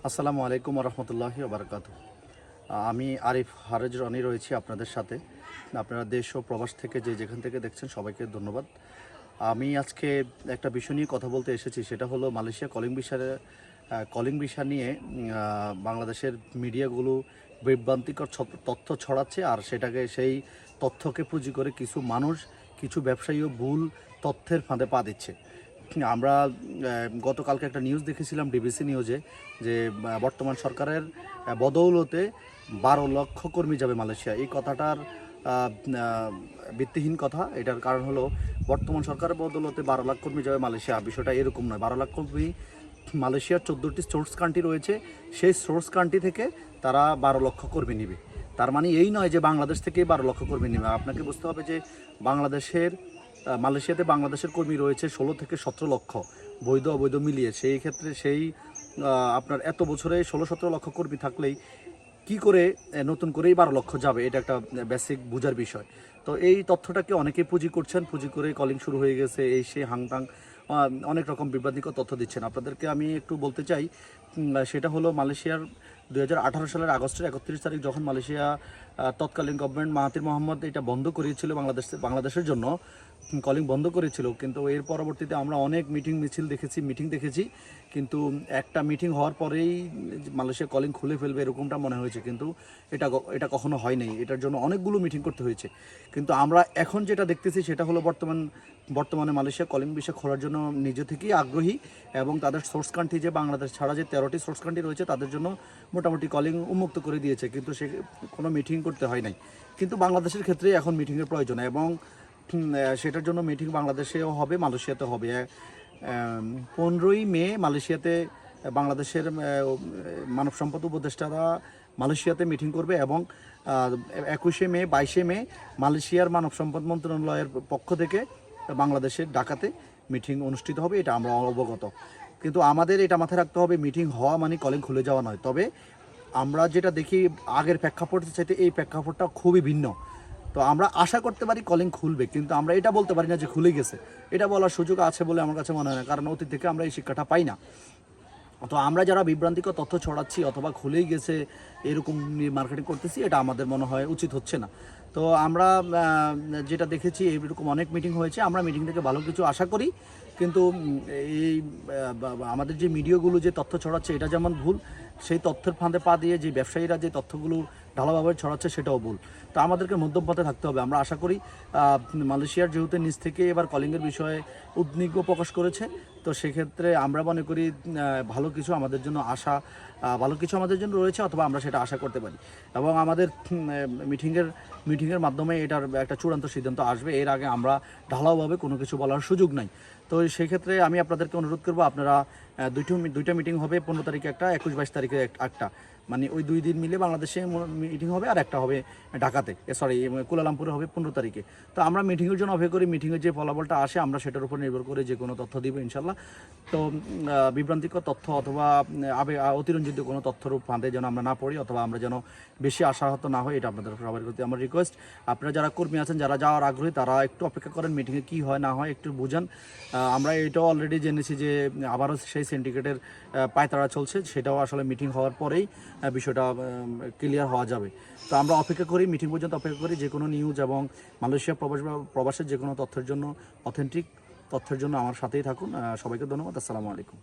আসসালামু আলাইকুম রহমতুল্লাহি বারাকাতুহু। আমি আরিফ হারেজ রনি রয়েছি আপনাদের সাথে। আপনারা দেশ ও প্রবাস থেকে যেখান থেকে দেখছেন সবাইকে ধন্যবাদ। আমি আজকে একটা বিষয় নিয়ে কথা বলতে এসেছি, সেটা হলো মালয়েশিয়া কলিং ভিসা নিয়ে বাংলাদেশের মিডিয়াগুলো বিভ্রান্তিকর তথ্য ছড়াচ্ছে, আর সেই তথ্যকে পুঁজি করে কিছু মানুষ, কিছু ব্যবসায়ীও ভুল তথ্যের ফাঁদে পা দিচ্ছে। আমরা গতকালকে একটা নিউজ দেখেছিলাম ডিবিসি নিউজে, যে বর্তমান সরকারের বদৌলতে 12 লক্ষ কর্মী যাবে মালয়েশিয়া। এই কথাটার ভিত্তিহীন কথা। এটার কারণ হলো, বর্তমান সরকারের বদৌলতে 12 লাখ কর্মী যাবে মালয়েশিয়া, বিষয়টা এরকম নয়। 12 লাখ কর্মী, মালয়েশিয়ার 14টি সোর্স কান্ট্রি রয়েছে, সেই সোর্স কান্ট্রি থেকে তারা 12 লক্ষ কর্মী নেবে। তার মানে এই নয় যে বাংলাদেশ থেকেই 12 লক্ষ কর্মী নেবে। আপনাকে বুঝতে হবে যে মালয়েশিয়াতে বাংলাদেশের কর্মী রয়েছে 16 থেকে 17 লক্ষ, বৈধ অবৈধ মিলিয়ে। সেই ক্ষেত্রে আপনার এত বছরে 16-17 লক্ষ কর্মী থাকলেই কি করে নতুন করেই 12 লক্ষ যাবে, এটা একটা বেসিক বোঝার বিষয়। তো এই তথ্যটাকে অনেকেই পুঁজি করছেন, পুঁজি করে কলিং শুরু হয়ে গেছে, এই সে হাংতাং অনেক রকম বিভ্রান্তিকর তথ্য দিচ্ছেন। আপনাদেরকে আমি একটু বলতে চাই, সেটা হলো মালয়েশিয়ার 2018 সালের আগস্টের 31 তারিখ যখন মালয়েশিয়া তৎকালীন গভর্নমেন্ট মাহাতির মোহাম্মদ এটা বন্ধ করিয়েছিল, বাংলাদেশের জন্য কলিং বন্ধ করেছিল। কিন্তু এর পরবর্তীতে আমরা অনেক মিটিং দেখেছি, কিন্তু একটা মিটিং হওয়ার পরেই মালয়েশিয়া কলিং খুলে ফেলবে এরকমটা মনে হয়েছে, কিন্তু এটা কখনো হয় নাই। এটার জন্য অনেকগুলো মিটিং করতে হয়েছে। কিন্তু আমরা এখন যেটা দেখতেছি সেটা হলো, বর্তমানে মালয়েশিয়া কলিং ভিসা খোলার জন্য নিজে থেকেই আগ্রহী, এবং তাদের সোর্স কান্ট্রি যে বাংলাদেশ ছাড়া যে 13টি সোর্স কান্ট্রি রয়েছে তাদের জন্য মোটামুটি কলিং উন্মুক্ত করে দিয়েছে, কিন্তু সে কোনো মিটিং করতে হয় নাই। কিন্তু বাংলাদেশের ক্ষেত্রে এখন মিটিংয়ের প্রয়োজন, এবং সেটার জন্য মিটিং বাংলাদেশেও হবে, মালয়েশিয়াতে হবে। 15ই মে মালয়েশিয়াতে বাংলাদেশের মানব সম্পদ উপদেষ্টারা মালয়েশিয়াতে মিটিং করবে, এবং 21শে মে 22শে মে মালয়েশিয়ার মানব সম্পদ মন্ত্রণালয়ের পক্ষ থেকে বাংলাদেশের ঢাকাতে মিটিং অনুষ্ঠিত হবে। এটা আমরা অবগত, কিন্তু আমাদের এটা মাথায় রাখতে হবে, মিটিং হওয়া মানে কলিং খুলে যাওয়া নয়। তবে আমরা যেটা দেখি আগের প্রেক্ষাপটের চাইতে এই প্রেক্ষাপটটা খুবই ভিন্ন। তো আমরা আশা করতে পারি কলিং খুলবে, কিন্তু আমরা এটা বলতে পারি না যে খুলে গেছে। এটা বলার সুযোগ আছে বলে আমার কাছে মনে হয় না, কারণ অতীত থেকে আমরা এই শিক্ষাটা পাই না। তো আমরা যারা বিভ্রান্তিকর তথ্য ছড়াচ্ছি অথবা খুলেই গেছে এরকম মার্কেটিং করতেছি, এটা আমাদের মনে হয় উচিত হচ্ছে না। তো আমরা যেটা দেখেছি, এরকম অনেক মিটিং হয়েছে, আমরা মিটিং থেকে ভালো কিছু আশা করি। কিন্তু এই আমাদের যে মিডিয়াগুলো যে তথ্য ছড়াচ্ছে এটা যেমন ভুল, সেই তথ্যের ফাঁদে পা দিয়ে যে ব্যবসায়ীরা যে তথ্যগুলো ঢালাভাবে ছড়াচ্ছে সেটাও ভুল। তো আমাদেরকে মধ্যপথে থাকতে হবে। আমরা আশা করি মালয়েশিয়ার যেহেতু নিজ থেকে এবার কলিংয়ের বিষয়ে উদ্বিগ্ন প্রকাশ করেছে, তো সেক্ষেত্রে আমরা মনে করি ভালো কিছু আমাদের জন্য রয়েছে, অথবা আমরা সেটা আশা করতে পারি। এবং আমাদের মিটিংয়ের মাধ্যমে এটার একটা চূড়ান্ত সিদ্ধান্ত আসবে। এর আগে আমরা ঢালাওভাবে কোনো কিছু বলার সুযোগ নাই। তো সেই ক্ষেত্রে আমি আপনাদেরকে অনুরোধ করবো, আপনারা দুইটা মিটিং হবে, 15 তারিখে একটা, 21-22 তারিখে একটা, মানে ওই 2 দিন মিলে বাংলাদেশে মিটিং হবে, আর একটা হবে ঢাকাতে, কুয়ালালামপুরে হবে 15 তারিখে। তো আমরা মিটিংয়ের জন্য অপেক্ষা করি, মিটিংয়ের যে ফলাফলটা আসে আমরা সেটার উপর নির্ভর করে যে কোনো তথ্য দিব ইনশাল্লাহ। তো বিভ্রান্তিকর তথ্য অথবা অতিরঞ্জিত কোনো তথ্যর ফাঁদে যেন আমরা না পড়ি, অথবা আমরা যেন বেশি আশাহত না হই, এটা আপনাদের সবার প্রতি আমার রিকোয়েস্ট। আপনারা যারা কর্মী আছেন, যারা যাওয়ার আগ্রহী, তারা একটু অপেক্ষা করেন, মিটিংয়ে কী হয় না হয় একটু বুঝান। আমরা এটাও অলরেডি জেনেছি যে আবারও সেই সিন্ডিকেটের পায়তারা চলছে, সেটাও আসলে মিটিং হওয়ার পরেই বিষয়টা ক্লিয়ার হওয়া যাবে। তো আমরা অপেক্ষা করি, মিটিং পর্যন্ত অপেক্ষা করি। যে কোনো নিউজ এবং মালয়েশিয়া প্রবাসের যে কোনো তথ্যের জন্য, অথেন্টিক তথ্যের জন্য আমার সাথেই থাকুন। সবাইকে ধন্যবাদ। আসসালামু আলাইকুম।